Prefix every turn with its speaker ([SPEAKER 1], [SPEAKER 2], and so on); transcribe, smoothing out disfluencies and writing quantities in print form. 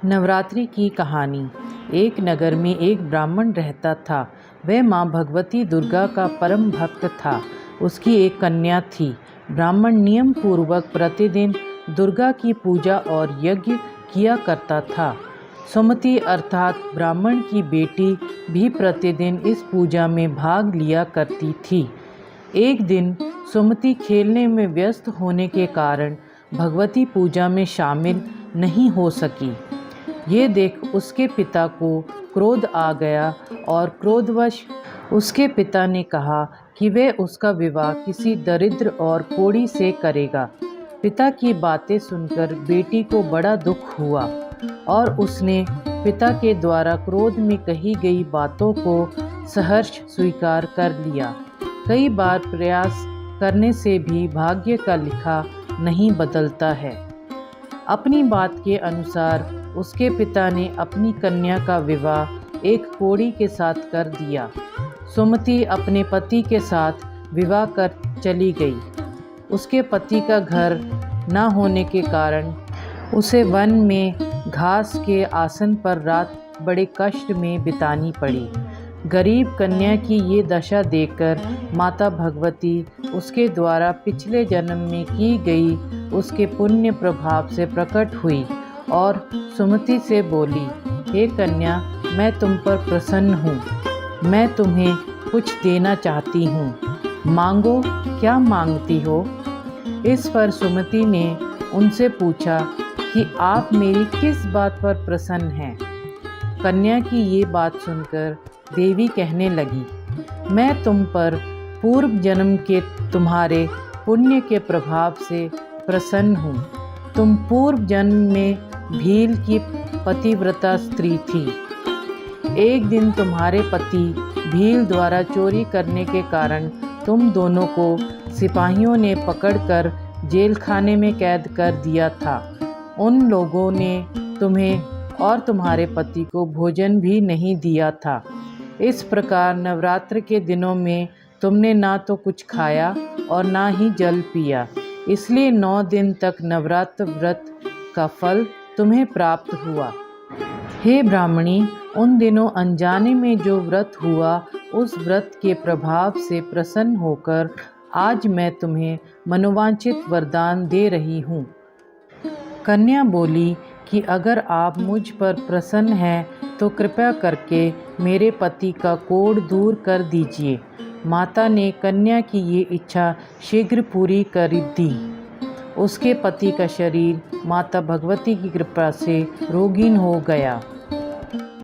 [SPEAKER 1] नवरात्रि की कहानी। एक नगर में एक ब्राह्मण रहता था। वह माँ भगवती दुर्गा का परम भक्त था। उसकी एक कन्या थी। ब्राह्मण नियम पूर्वक प्रतिदिन दुर्गा की पूजा और यज्ञ किया करता था। सुमति अर्थात ब्राह्मण की बेटी भी प्रतिदिन इस पूजा में भाग लिया करती थी। एक दिन सुमति खेलने में व्यस्त होने के कारण भगवती पूजा में शामिल नहीं हो सकी। ये देख उसके पिता को क्रोध आ गया और क्रोधवश उसके पिता ने कहा कि वह उसका विवाह किसी दरिद्र और कोढ़ी से करेगा। पिता की बातें सुनकर बेटी को बड़ा दुख हुआ और उसने पिता के द्वारा क्रोध में कही गई बातों को सहर्ष स्वीकार कर लिया। कई बार प्रयास करने से भी भाग्य का लिखा नहीं बदलता है। अपनी बात के अनुसार उसके पिता ने अपनी कन्या का विवाह एक कोढ़ी के साथ कर दिया। सुमति अपने पति के साथ विवाह कर चली गई। उसके पति का घर न होने के कारण उसे वन में घास के आसन पर रात बड़े कष्ट में बितानी पड़ी। गरीब कन्या की ये दशा देखकर माता भगवती उसके द्वारा पिछले जन्म में की गई उसके पुण्य प्रभाव से प्रकट हुई और सुमति से बोली, हे कन्या, मैं तुम पर प्रसन्न हूँ। मैं तुम्हें कुछ देना चाहती हूँ। मांगो, क्या मांगती हो? इस पर सुमति ने उनसे पूछा कि आप मेरी किस बात पर प्रसन्न हैं? कन्या की ये बात सुनकर देवी कहने लगी, मैं तुम पर पूर्व जन्म के तुम्हारे पुण्य के प्रभाव से प्रसन्न हूँ। तुम पूर्व जन्म में भील की पतिव्रता स्त्री थी। एक दिन तुम्हारे पति भील द्वारा चोरी करने के कारण तुम दोनों को सिपाहियों ने पकड़कर जेल खाने में कैद कर दिया था। उन लोगों ने तुम्हें और तुम्हारे पति को भोजन भी नहीं दिया था। इस प्रकार नवरात्र के दिनों में तुमने ना तो कुछ खाया और ना ही जल पिया। इसलिए 9 दिन तक नवरात्र व्रत का फल तुम्हें प्राप्त हुआ। हे ब्राह्मणी, उन दिनों अनजाने में जो व्रत हुआ, उस व्रत के प्रभाव से प्रसन्न होकर आज मैं तुम्हें मनोवांछित वरदान दे रही हूँ। कन्या बोली कि अगर आप मुझ पर प्रसन्न हैं तो कृपया करके मेरे पति का कोढ़ दूर कर दीजिए। माता ने कन्या की ये इच्छा शीघ्र पूरी कर दी। उसके पति का शरीर माता भगवती की कृपा से रोगीन हो गया।